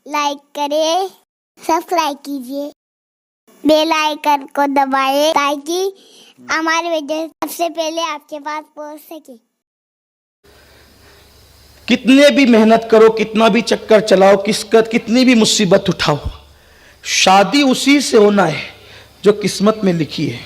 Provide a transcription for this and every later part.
Like करें, subscribe कीजिए, bell icon को दबाएं ताकि हमारे वीडियो सबसे पहले आपके पास पहुंच सके। कितने भी मेहनत करो, कितना भी चक्कर चलाओ, कितनी भी मुसीबत उठाओ, शादी उसी से होना है जो किस्मत में लिखी है।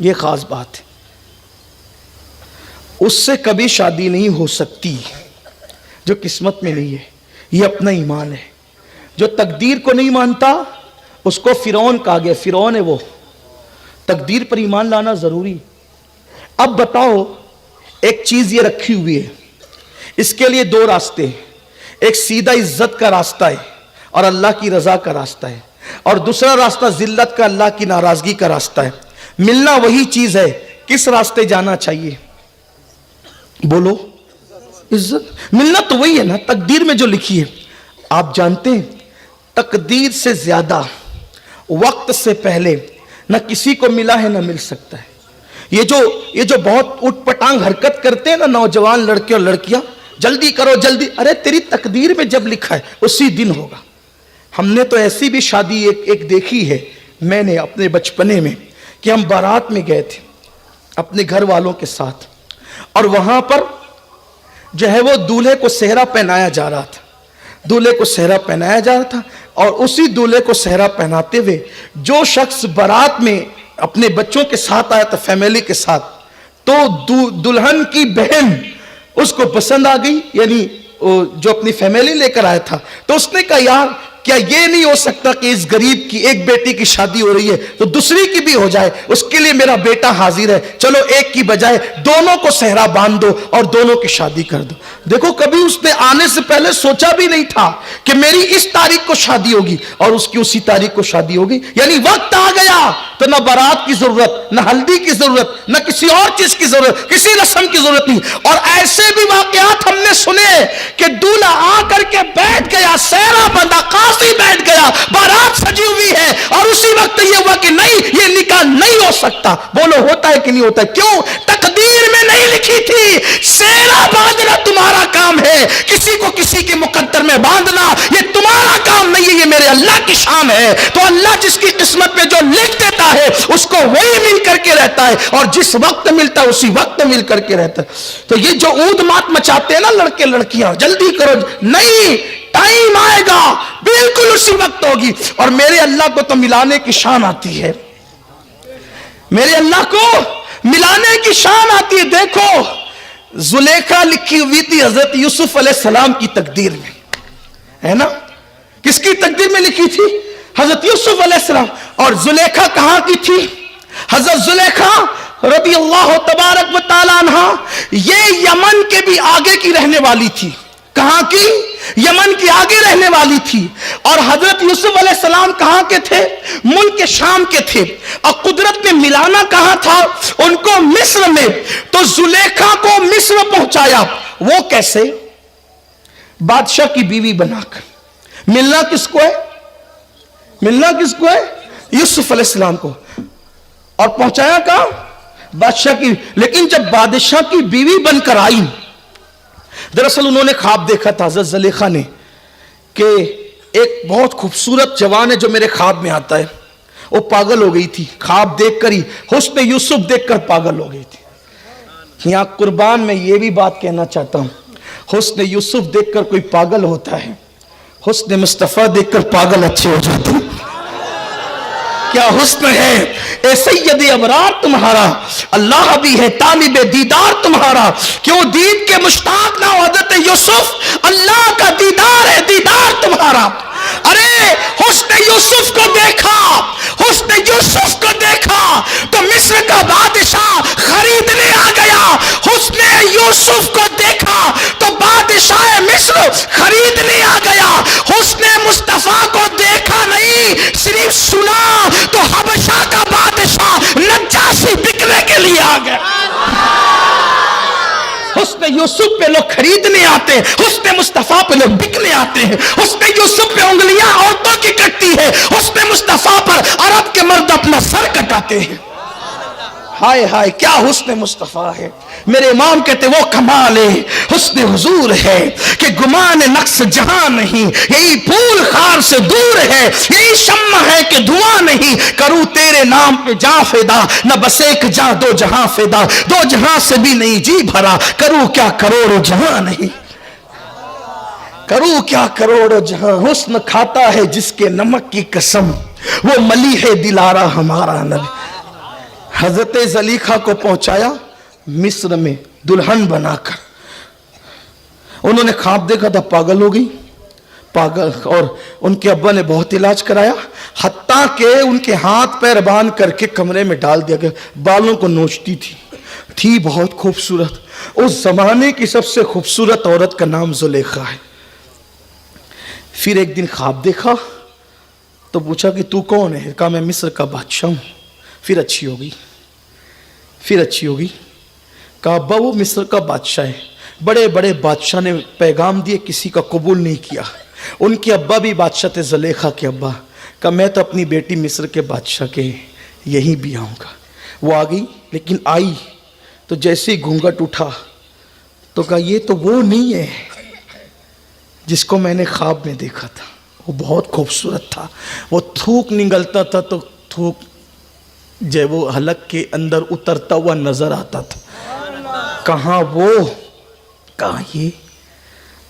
ये खास बात है, उससे कभी शादी नहीं हो सकती जो किस्मत में नहीं है। ये अपना ईमान है। जो तकदीर को नहीं मानता उसको फिरौन कहा गया। फिरौन है वो। तकदीर पर ईमान लाना जरूरी। अब बताओ, एक चीज ये रखी हुई है, इसके लिए दो रास्ते हैं। एक सीधा इज्जत का रास्ता है और अल्लाह की रजा का रास्ता है, और दूसरा रास्ता जिल्लत का, अल्लाह की नाराजगी का रास्ता है। मिलना वही चीज है। किस रास्ते जाना चाहिए बोलो? इज्जत। मिलना तो वही है ना, तकदीर में जो लिखी है। आप जानते हैं, तकदीर से ज्यादा वक्त से पहले न किसी को मिला है न मिल सकता है। ये जो बहुत उटपटांग हरकत करते हैं ना नौजवान लड़के और लड़कियां, जल्दी करो जल्दी। अरे तेरी तकदीर में जब लिखा है उसी दिन होगा। हमने तो ऐसी भी शादी एक देखी है मैंने अपने बचपने में, कि हम बारात में गए थे अपने घर वालों के साथ, और वहां पर जो है वो दूल्हे को सेहरा पहनाया जा रहा था। दूल्हे को सेहरा पहनाया जा रहा था, और उसी दूल्हे को सेहरा पहनाते हुए जो शख्स बारात में अपने बच्चों के साथ आया था, फैमिली के साथ, तो दुल्हन की बहन उसको पसंद आ गई, यानी जो अपनी फैमिली लेकर आया था। तो उसने कहा, यार क्या ये नहीं हो सकता कि इस गरीब की एक बेटी की शादी हो रही है तो दूसरी की भी हो जाए? उसके लिए मेरा बेटा हाजिर है, चलो एक की बजाय दोनों को सेहरा बांध दो और दोनों की शादी कर दो। देखो, कभी उसने आने से पहले सोचा भी नहीं था कि मेरी इस तारीख को शादी होगी और उसकी उसी तारीख को शादी होगी। यानी वक्त आ गया तो न बारात की जरूरत, न हल्दी की जरूरत, न किसी और चीज की जरूरत, किसी रस्म की जरूरत नहीं। और ऐसे भी वाकयात हमने सुने कि दूल्हा आकर के बैठ गया, सेहरा बंधा, काजी बैठ गया, बारात सजी हुई है, और उसी वक्त ये हुआ कि नहीं, ये निकाह नहीं हो सकता। बोलो, होता है कि नहीं होता? क्यों? तकदीर में नहीं लिखी थी। सेहरा बांधना तुम्हारा काम है, किसी को किसी के मुकद्दर में बांधना ये तुम्हारा काम नहीं है, ये मेरे अल्लाह की शान है। तो अल्लाह जिसकी किस्मत में जो लिख देता है उसको वही मिल करके रहता है, और जिस वक्त मिलता है उसी वक्त मिल करके रहता है। तो ये जो ऊद मात मचाते हैं ना लड़के लड़कियां, जल्दी करो, नहीं, टाइम आएगा बिल्कुल उसी वक्त होगी। और मेरे अल्लाह को तो मिलाने की शान आती है, मेरे अल्लाह को मिलाने की शान आती है। देखो, जुलेखा लिखी हुई थी हजरत यूसुफ अलैहिस्सलाम की तकदीर में, है ना? किसकी तकदीर में लिखी थी? हजरत यूसुफ अलैहिस्सलाम। और जुलेखा कहां की थी? हजरत जुलेखा रज़ी अल्लाह तबारक व तआला अन्हा, ये यमन के भी आगे की रहने वाली थी। कहां की? यमन की आगे रहने वाली थी। और हजरत यूसुफ अलैहिस्सलाम कहां के थे? मुल्क शाम के थे। और कुदरत ने मिलाना कहां था? उनको मिस्र में। तो जुलेखा को मिस्र पहुंचाया। वो कैसे? बादशाह की बीवी बनाकर। मिलना किसको है? मिलना किसको है? यूसुफ अलैहिस्सलाम को। और पहुंचाया कहां? बादशाह की। लेकिन जब बादशाह की बीवी बनकर आई, दरअसल उन्होंने ख्वाब देखा था हज़रत ज़ुलेखा ने कि एक बहुत खूबसूरत जवान है जो मेरे ख्वाब में आता है। वो पागल हो गई थी ख्वाब देखकर ही, हुस्न यूसुफ देखकर पागल हो गई थी। यहां कुर्बान मैं ये भी बात कहना चाहता हूं, हुस्न यूसुफ देखकर कोई पागल होता है, हुस्न मुस्तफा देखकर पागल अच्छे हो जाते हैं। क्या हुस्न है ए सैयद अबरार तुम्हारा, अल्लाह भी है तालिबे दीदार तुम्हारा। क्यों दीद के मुश्ताक ना हो हज़रत यूसुफ, अल्लाह का दीदार है दीदार तुम्हारा। अरे हुस्न यूसुफ को देखा, हुस्न यूसुफ को देखा तो मिस्र का बादशाह खरीदने आ गया। हुस्न यूसुफ को देखा तो बादशाह मिस्र खरीदने आ गया। हुस्न मुस्तफा को देखा नहीं, सिर्फ सुना तो हबशा का बादशाह नज्जाशी बिकने के लिए आ गया। हुस्न यूसुफ पे लोग खरीदने आते हैं, हुस्न मुस्तफा पे लोग बिकने आते हैं। हुस्न यूसुफ पे उंगलियां औरतों की कटती है, हुस्न मुस्तफा पर अरब के मर्द अपना सर कटाते हैं। हाय हाय, क्या हुस्न मुस्तफा है। میرے امام کہتے وہ کمال حسن حضور ہے کہ گمان نقص جہاں نہیں، یہی پھول خار سے دور ہے، یہی شمع ہے کہ دھواں نہیں، کروں تیرے نام پہ جاں فدا، نہ بس ایک جاں دو جہاں فدا، دو جہاں سے بھی نہیں جی بھرا، کروں کیا کروڑوں جہاں نہیں، کروں کیا کروڑوں جہاں، حسن کھاتا ہے جس کے نمک کی قسم، وہ ملیح دلارا ہمارا نبی۔ حضرت زلیخا کو پہنچایا مصر میں دلہن بنا کر، انہوں نے خواب دیکھا تھا، پاگل ہو گئی، پاگل، اور ان کے ابا نے بہت علاج کرایا، حتیٰ کہ ان کے ہاتھ پیر باندھ کر کے کمرے میں ڈال دیا گیا، بالوں کو نوچتی تھی بہت خوبصورت، اس زمانے کی سب سے خوبصورت عورت کا نام زلیخا ہے۔ پھر ایک دن خواب دیکھا تو پوچھا کہ تو کون ہے؟ کہا میں مصر کا بادشاہ ہوں۔ پھر اچھی ہوگی، کہا ابا وہ مصر کا بادشاہ ہے، بڑے بڑے بادشاہ نے پیغام دیے، کسی کا قبول نہیں کیا، ان کے ابا بھی بادشاہ تھے، زلیخا کے ابا۔ کہا میں تو اپنی بیٹی مصر کے بادشاہ کے یہیں بھی آؤں گا۔ وہ آ گئی، لیکن آئی تو جیسے ہی گھونگھٹ اٹھا تو کہا یہ تو وہ نہیں ہے جس کو میں نے خواب میں دیکھا تھا، وہ بہت خوبصورت تھا، وہ تھوک نگلتا تھا تو تھوک جب وہ حلق کے اندر اترتا ہوا نظر آتا تھا۔ کہاں وہ، کہاں یہ؟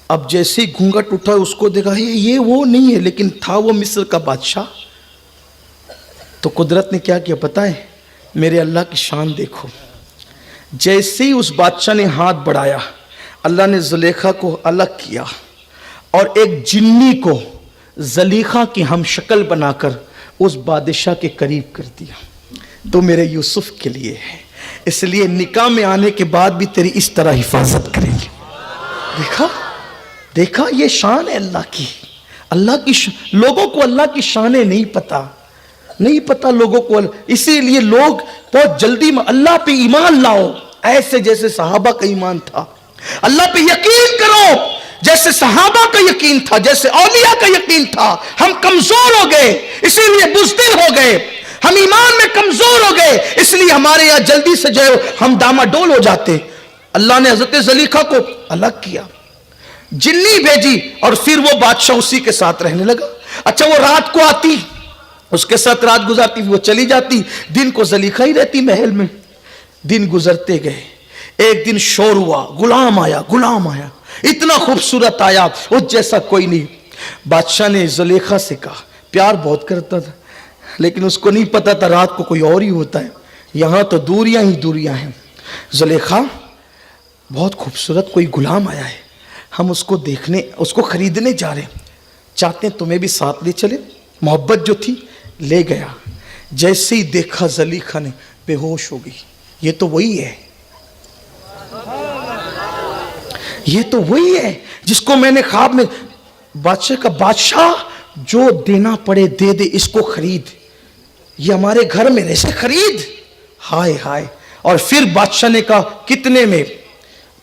اب جیسے گھونگھٹ اٹھا اس کو دیکھا یہ وہ نہیں ہے، لیکن تھا وہ مصر کا بادشاہ۔ تو قدرت نے کیا کیا پتہ ہے؟ میرے اللہ کی شان دیکھو، جیسے ہی اس بادشاہ نے ہاتھ بڑھایا، اللہ نے زلیخا کو الگ کیا اور ایک جنی کو زلیخا کی ہم شکل بنا کر اس بادشاہ کے قریب کر دیا۔ تو میرے یوسف کے لیے ہے، اس لیے نکاح میں آنے کے بعد بھی تیری اس طرح حفاظت کریں گے۔ دیکھا یہ شان ہے اللہ کی، لوگوں کو اللہ کی شانیں نہیں پتا لوگوں کو، اسی لیے لوگ بہت جلدی میں اللہ پہ ایمان لاؤ، ایسے جیسے صحابہ کا ایمان تھا، اللہ پہ یقین کرو جیسے صحابہ کا یقین تھا، جیسے اولیاء کا یقین تھا۔ ہم کمزور ہو گئے اسی لیے بزدل ہو گئے، ہم ایمان میں کمزور ہو گئے اس لیے ہمارے یہاں جلدی سے جو ہم ڈاماڈول ہو جاتے۔ اللہ نے حضرت زلیخا کو الگ کیا، جنی بھیجی، اور پھر وہ بادشاہ اسی کے ساتھ رہنے لگا۔ اچھا وہ رات کو آتی، اس کے ساتھ رات گزارتی، وہ چلی جاتی، دن کو زلیخا ہی رہتی محل میں۔ دن گزرتے گئے، ایک دن شور ہوا، غلام آیا، اتنا خوبصورت آیا، اس جیسا کوئی نہیں۔ بادشاہ نے زلیخا سے کہا، پیار بہت کرتا تھا لیکن اس کو نہیں پتا تھا رات کو کوئی اور ہی ہوتا ہے، یہاں تو دوریاں ہی دوریاں ہیں۔ زلیخا بہت خوبصورت کوئی غلام آیا ہے، ہم اس کو دیکھنے، اس کو خریدنے جا رہے ہیں، چاہتے ہیں تمہیں بھی ساتھ لے چلے۔ محبت جو تھی لے گیا، جیسے ہی دیکھا زلیخا نے بے ہوش ہو گئی۔ یہ تو وہی ہے جس کو میں نے خواب میں، بادشاہ کا بادشاہ جو دینا پڑے دے دے، اس کو خرید، یہ ہمارے گھر میں ایسے خرید، ہائے ہائے۔ اور پھر بادشاہ نے کہا کتنے میں؟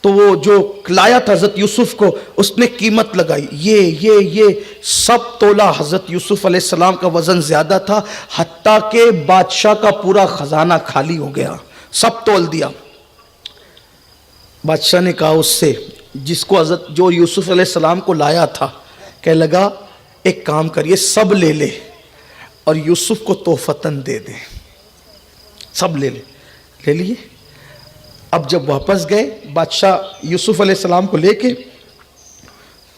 تو وہ جو لایا تھا حضرت یوسف کو، اس نے قیمت لگائی، یہ سب تولہ۔ حضرت یوسف علیہ السلام کا وزن زیادہ تھا، حتیٰ کہ بادشاہ کا پورا خزانہ خالی ہو گیا، سب تول دیا۔ بادشاہ نے کہا اس سے جس کو حضرت جو یوسف علیہ السلام کو لایا تھا، کہنے لگا ایک کام کریے، سب لے لے اور یوسف کو تحفتاً دے دے، سب لے لیے۔ اب جب واپس گئے بادشاہ یوسف علیہ السلام کو لے کے،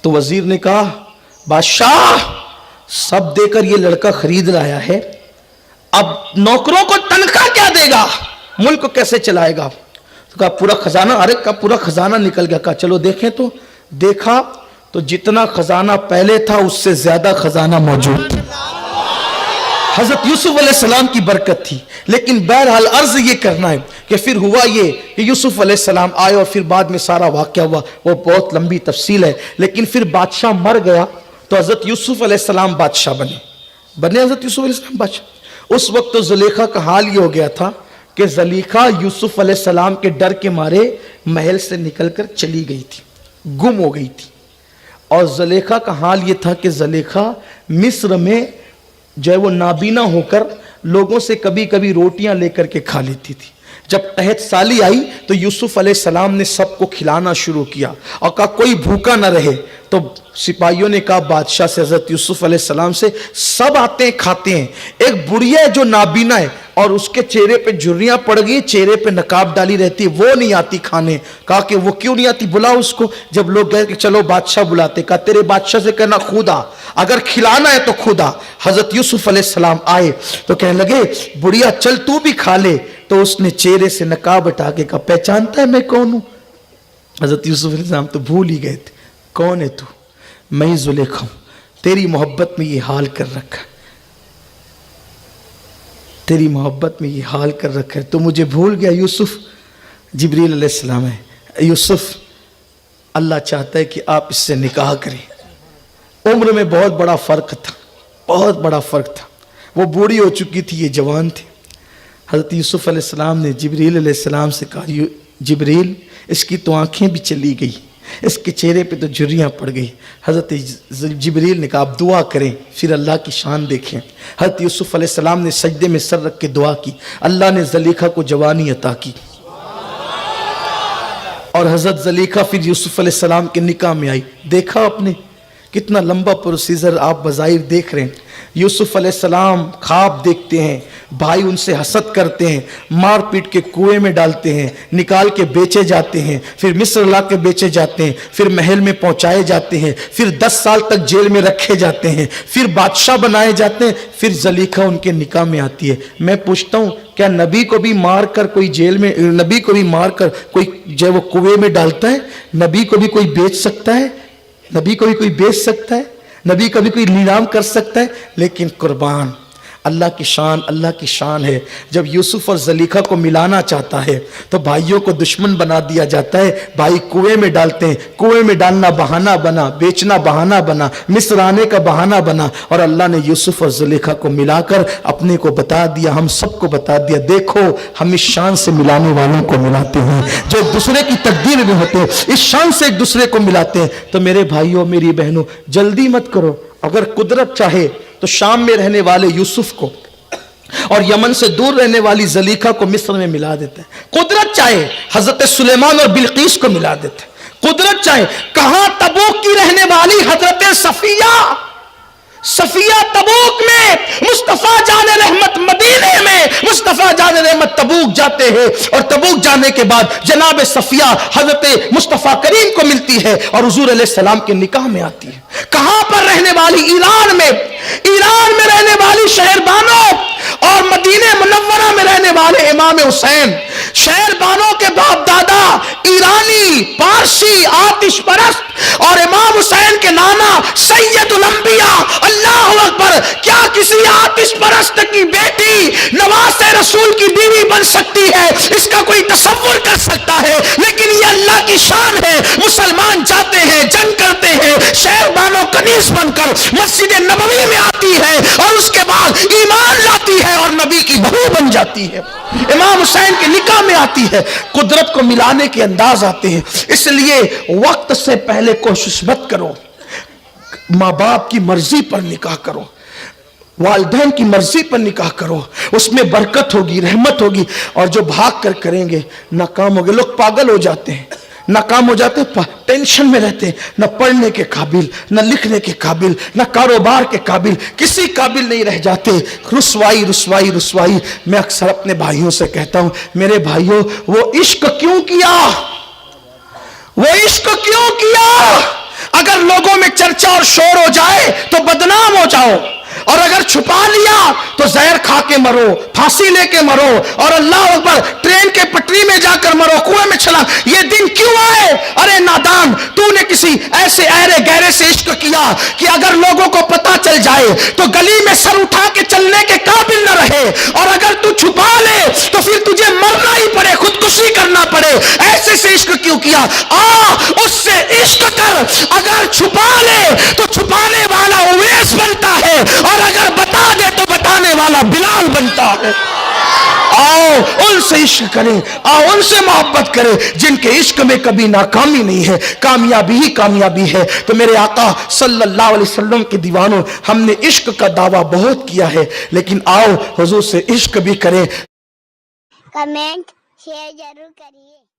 تو وزیر نے کہا بادشاہ سب دے کر یہ لڑکا خرید لایا ہے، اب نوکروں کو تنخواہ کیا دے گا، ملک کو کیسے چلائے گا؟ تو کہا پورا خزانہ، کا پورا خزانہ نکل گیا۔ کہا چلو دیکھیں، تو دیکھا تو جتنا خزانہ پہلے تھا اس سے زیادہ خزانہ موجود تھا۔ حضرت یوسف علیہ السلام کی برکت تھی۔ لیکن بہرحال عرض یہ کرنا ہے کہ پھر ہوا یہ کہ یوسف علیہ السلام آئے اور پھر بعد میں سارا واقعہ ہوا، وہ بہت لمبی تفصیل ہے۔ لیکن پھر بادشاہ مر گیا تو حضرت یوسف علیہ السلام بادشاہ بنے حضرت یوسف علیہ السلام بادشاہ۔ اس وقت تو زلیخا کا حال یہ ہو گیا تھا کہ زلیخا یوسف علیہ السلام کے ڈر کے مارے محل سے نکل کر چلی گئی تھی، گم ہو گئی تھی۔ اور زلیخا کا حال یہ تھا کہ زلیخا مصر میں جو ہے وہ نابینا ہو کر لوگوں سے کبھی کبھی روٹیاں لے کر کے کھا لیتی تھی۔ जब तहत साली आई तो यूसुफ अलैहिस्सलाम ने सबको खिलाना शुरू किया और कहा कोई भूखा ना रहे। तो सिपाहियों ने कहा बादशाह से, हजरत यूसुफ अलैहिस्सलाम से, सब आते हैं खाते हैं, एक बुढ़िया है जो नाबीना है और उसके चेहरे पे झुर्रियां पड़ गई, चेहरे पे नकाब डाली रहती है, वो नहीं आती खाने। कहा कि वो क्यों नहीं आती, बुलाओ उसको। जब लोग गए कि चलो बादशाह बुलाते, कहा तेरे बादशाह से कहना खुद आ, अगर खिलाना है तो खुद आ। हजरत यूसुफ अलैहिस्सलाम आए तो कहने लगे बुढ़िया चल तू भी खा ले। तो उसने चेहरे से नकाब हटा के कहा पहचानता है मैं कौन हूं? हजरत यूसुफ अलैहिस्सलाम तो भूल ही गए थे, कौन है तू? मैं जुलेखा हूं, तेरी मोहब्बत में ये हाल कर रखा, तेरी मोहब्बत में ये हाल कर रखा है, तो मुझे भूल गया। यूसुफ, जिब्रील अलैहिस्सलाम है, यूसुफ अल्लाह चाहता है कि आप इससे निकाह करें। उम्र में बहुत बड़ा फर्क था, बहुत बड़ा फर्क था। वो बूढ़ी हो चुकी थी, ये जवान थे। हज़रत यूसुफ अलैहिस्सलाम ने जिब्रील अलैहिस्सलाम से कहा जिब्रील इसकी तो आंखें भी चली गई, इसके चेहरे पे तो झुर्रियाँ पड़ गई। हज़रत जिब्रील ने कहा आप दुआ करें, फिर अल्लाह की शान देखें। हज़रत यूसुफ अलैहिस्सलाम ने सजदे में सर रख के दुआ की, अल्लाह ने ज़लीखा को जवानी अता की और हज़रत ज़लीखा फिर यूसुफ अलैहिस्सलाम के निकाह में आई। देखा आपने कितना लंबा प्रोसीजर आप बज़ाहिर देख रहे हैं। यूसुफ अलैहिस्सलाम ख्वाब देखते हैं, भाई उनसे हसद करते हैं, मार पीट के कुएं में डालते हैं, निकाल के बेचे जाते हैं, फिर मिस्र ला के बेचे जाते हैं, फिर महल में पहुंचाए जाते हैं, फिर 10 साल तक जेल में रखे जाते हैं, फिर बादशाह बनाए जाते हैं, फिर ज़लीखा उनके निकाह में आती है। मैं पूछता हूँ क्या नबी को भी मार कर कोई जेल में, नबी को भी मार कर कोई जो वो कुएं में डालता है? नबी को भी कोई बेच सकता है? नबी को भी कोई बेच सकता है? नबी का भी कोई नीलाम कर सकता है? लेकिन कुर्बान अल्लाह की शान है। जब यूसुफ और ज़लीखा को मिलाना चाहता है तो भाइयों को दुश्मन बना दिया जाता है, भाई कुएं में डालते हैं, कुएं में डालना बहाना बना, बेचना बहाना बना, मिस्र आने का बहाना बना, और अल्लाह ने यूसुफ और ज़लीखा को मिलाकर अपने को बता दिया, हम सबको बता दिया देखो हम इस शान से मिलाने वालों को मिलाते हैं, जो एक दूसरे की तकदीर में होते हैं, इस शान से एक दूसरे को मिलाते हैं। तो मेरे भाइयों मेरी बहनों जल्दी मत करो, अगर कुदरत चाहे तो शाम में रहने वाले यूसुफ को और यमन से दूर रहने वाली ज़लीखा को मिस्र में मिला देता है। कुदरत चाहे हजरत सुलेमान और बिल्कीस को मिला देता है। कुदरत चाहे कहां तबूक की रहने वाली हजरत सफिया तबूक में, मुस्तफा जाने रहमत मदीने में, मुस्तफा जाने रहमत तबूक जाते हैं और तबूक जाने के बाद जनाब सफिया हजरत मुस्तफा करीम को मिलती है और हुजूर अलैहिस्सलाम के निकाह में आती है। कहां पर रहने वाली? ईरान में रहने वाली शहरबानो और मदीने मुनव्वरा में रहने वाले इमाम हुसैन, शहरबानों के बाप दादा ईरानी, पारसी, आतिश परस्त, और इमाम हुसैन के नाना सैयदुल अंबिया। अल्लाहु अकबर! क्या किसी आतिश परस्त की बेटी नवासे रसूल की बीवी बन सकती है? इसका कोई तसव्वुर कर सकता है? लेकिन ये अल्लाह की शान है। मुसलमान जाते हैं, जंग करते हैं, शहरबानो कनीस बनकर मस्जिद नबवी में आती है और उसके बाद ईमान लाती है और नबी की बहू बन जाती है, इमाम हुसैन के निकाह में आती है। कुदरत को मिलाने के अंदाज आते हैं। इसलिए वक्त से पहले कोशिश मत करो, माँ बाप की मर्जी पर निकाह करो, वालिदैन की मर्जी पर निकाह करो, उसमें बरकत होगी, रहमत होगी। और जो भाग कर करेंगे नाकाम होंगे। लोग पागल हो जाते हैं, नाकाम हो जाते हैं, टेंशन में रहते हैं, न पढ़ने के काबिल, न लिखने के काबिल, न कारोबार के काबिल, किसी काबिल नहीं रह जाते। रुसवाई रुसवाई रुसवाई। मैं अक्सर अपने भाइयों से कहता हूं, मेरे भाइयों वो इश्क क्यों किया? वो इश्क क्यों किया? अगर लोगों में चर्चा और शोर हो जाए तो बदनाम हो जाओ, और अगर छुपा लिया तो जहर खा के मरो, फांसी लेके मरो, और अल्लाह अकबर ट्रेन के पटरी में जाकर मरो, कुएं में चला। ये दिन क्यों आए? अरे नादान, तूने किसी ऐसे अहरे गहरे से इश्क किया कि अगर लोगों को पता चल जाए तो गली में सर उठा के चलने के काबिल न रहे, और अगर तू छुपा ले तो फिर तुझे मरना ही पड़े, खुदकुशी करना पड़े। ऐसे से इश्क क्यों किया? उससे इश्क कर। अगर छुपा ले तो छुपाने वाला उवैस बनता है, और अगर बता दे तो बताने वाला बिलाल बनता है। आओ उनसे इश्क करें, आओ उनसे मोहब्बत करें जिनके इश्क में कभी नाकामी नहीं है, कामयाबी ही कामयाबी है। तो मेरे आका सल्लल्लाहु अलैहि वसल्लम के दीवानों, हमने इश्क का दावा बहुत किया है, लेकिन आओ हुजूर से इश्क भी करें। कमेंट, शेयर जरूर करिए।